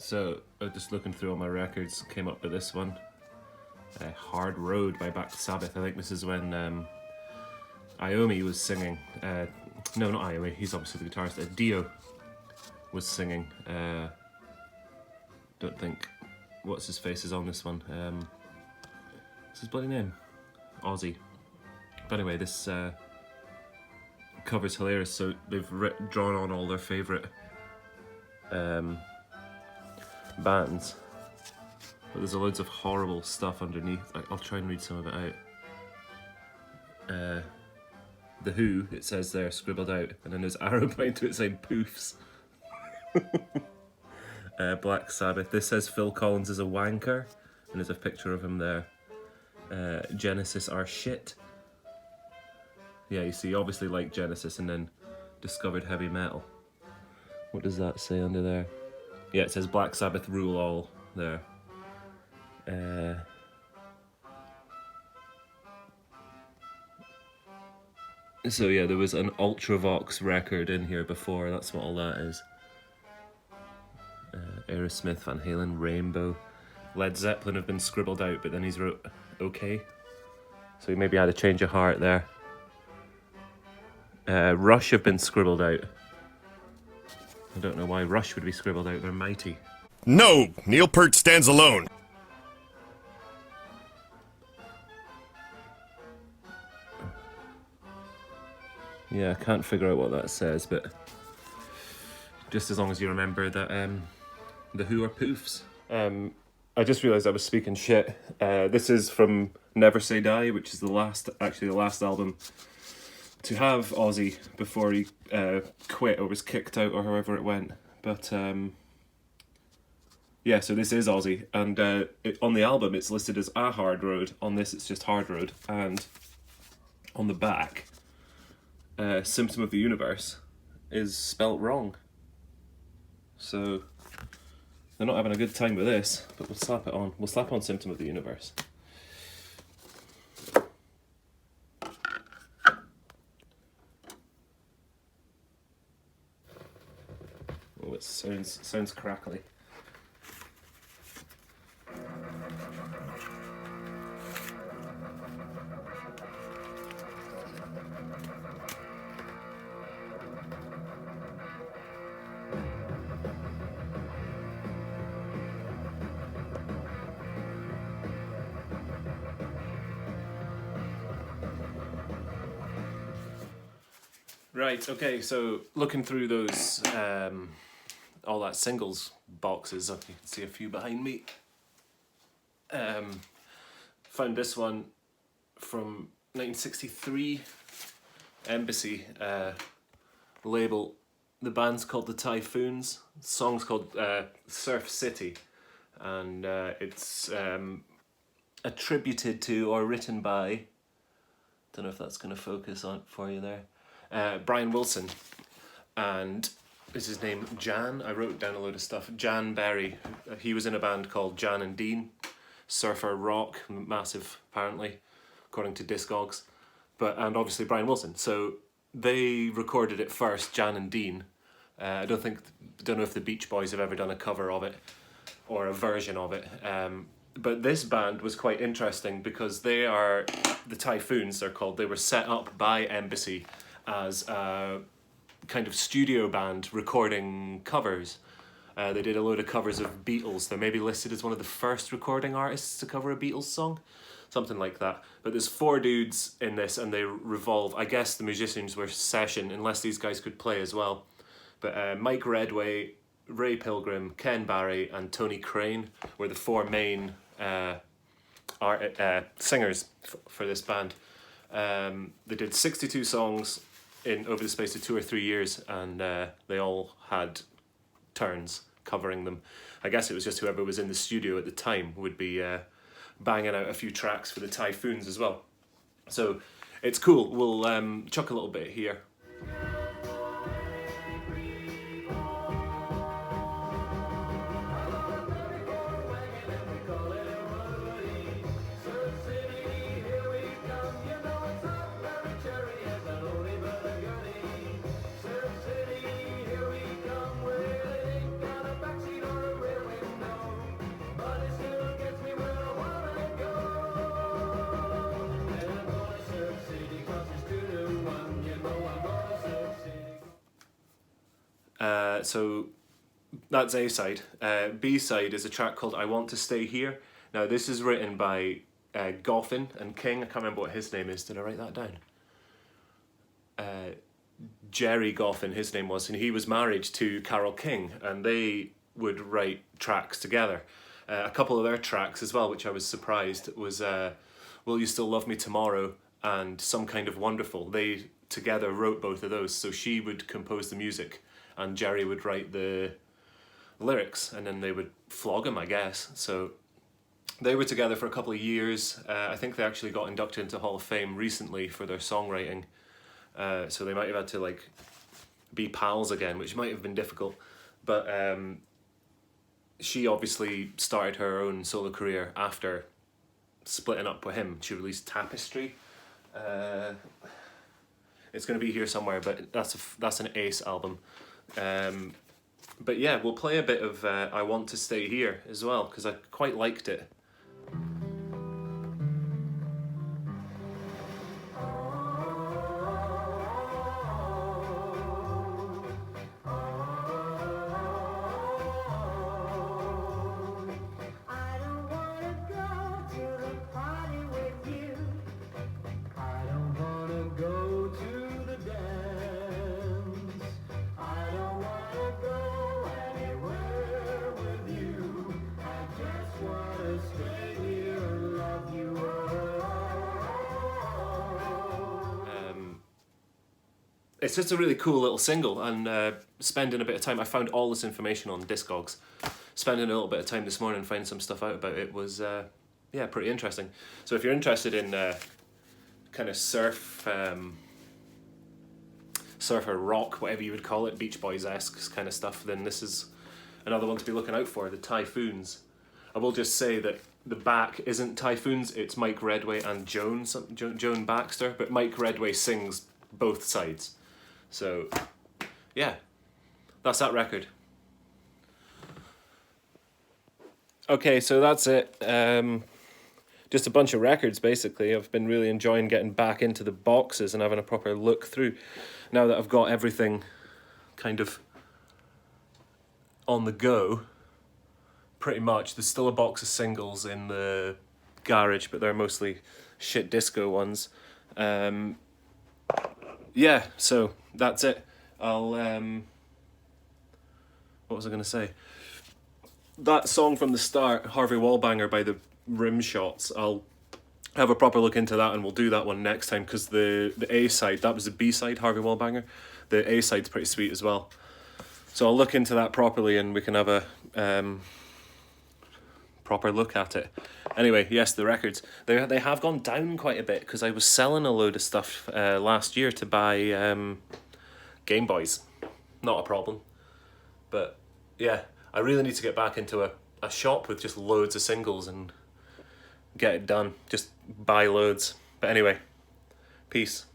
So, just looking through all my records, came up with this one. Hard Road by Black Sabbath. I think this is when Iommi was singing. No, not Iommi, he's obviously the guitarist. Dio was singing. Don't think what's his face is on this one. What's his bloody name? Ozzy. But anyway, this cover's hilarious. So they've drawn on all their favourite bands, but there's loads of horrible stuff underneath. I'll try and read some of it out. The Who, it says there, scribbled out, and then there's arrow pointing to it saying poofs. Black Sabbath, this says Phil Collins is a wanker, and there's a picture of him there. Genesis are shit. Yeah, you see, obviously like Genesis and then discovered heavy metal. What does that say under there? Yeah, it says Black Sabbath rule all there. So yeah, there was an Ultravox record in here before, that's what all that is. Aerosmith, Van Halen, Rainbow. Led Zeppelin have been scribbled out, but then he's wrote okay. So he maybe had a change of heart there. Rush have been scribbled out. I don't know why Rush would be scribbled out, they're mighty. No! Neil Peart stands alone! Yeah, I can't figure out what that says, but just as long as you remember that the Who are poofs. I just realised I was speaking shit. This is from Never Say Die, which is the last album to have Ozzy before he quit or was kicked out or however it went. But yeah, so this is Ozzy, and on the album it's listed as A Hard Road. On this it's just Hard Road, and on the back, Symptom of the Universe is spelt wrong. So they're not having a good time with this, but we'll slap it on. We'll slap on Symptom of the Universe. Oh, it sounds crackly. Right, okay, so looking through those, all that singles boxes, you can see a few behind me. Found this one from 1963, Embassy label. The band's called the Typhoons, the song's called Surf City, and it's attributed to or written by, don't know if that's going to focus on for you there, Brian Wilson, and is his name Jan? I wrote down a load of stuff. Jan Berry. He was in a band called Jan and Dean, surfer rock, massive apparently, according to Discogs. And obviously Brian Wilson. So they recorded it first, Jan and Dean. I don't know if the Beach Boys have ever done a cover of it or a version of it. But this band was quite interesting because they are the Typhoons. They're called. They were set up by Embassy as a kind of studio band recording covers. They did a load of covers of Beatles. They're maybe listed as one of the first recording artists to cover a Beatles song, something like that. But there's 4 dudes in this, and they revolve. I guess the musicians were session, unless these guys could play as well. But Mike Redway, Ray Pilgrim, Ken Barry, and Tony Crane were the 4 main singers for this band. They did 62 songs over the space of 2 or 3 years, and they all had turns covering them. I guess it was just whoever was in the studio at the time would be banging out a few tracks for the Typhoons as well. So it's cool. We'll chuck a little bit here. So that's A side. B side is a track called I Want to Stay Here. Now this is written by Goffin and King. I can't remember what his name is. Did I write that down? Jerry Goffin, his name was, and he was married to Carole King, and they would write tracks together. A couple of their tracks as well, which I was surprised, was Will You Still Love Me Tomorrow and Some Kind of Wonderful. They together wrote both of those, so she would compose the music and Jerry would write the lyrics, and then they would flog him, I guess. So they were together for a couple of years. I think they actually got inducted into Hall of Fame recently for their songwriting. So they might have had to like be pals again, which might have been difficult. But she obviously started her own solo career after splitting up with him. She released Tapestry. It's going to be here somewhere, but that's an Ace album. But yeah, we'll play a bit of I Want to Stay Here as well, because I quite liked it. It's just a really cool little single, and spending a bit of time, I found all this information on Discogs. Spending a little bit of time this morning finding some stuff out about it was, yeah, pretty interesting. So if you're interested in kind of surfer rock, whatever you would call it, Beach Boys-esque kind of stuff, then this is another one to be looking out for, the Typhoons. I will just say that the back isn't Typhoons, it's Mike Redway and Joan Baxter, but Mike Redway sings both sides. So, yeah, that's that record. Okay, so that's it. Just a bunch of records, basically. I've been really enjoying getting back into the boxes and having a proper look through. Now that I've got everything kind of on the go, pretty much. There's still a box of singles in the garage, but they're mostly shit disco ones. Yeah, so that's it. I'll what was I gonna say? That song from the start, Harvey Wallbanger by the Rim Shots, I'll have a proper look into that, and we'll do that one next time, because the A side, that was the B side, Harvey Wallbanger. The A side's pretty sweet as well. So I'll look into that properly and we can have a proper look at it. Anyway, yes, the records. They have gone down quite a bit, because I was selling a load of stuff last year to buy Game Boys. Not a problem. But yeah, I really need to get back into a shop with just loads of singles and get it done. Just buy loads. But anyway, peace.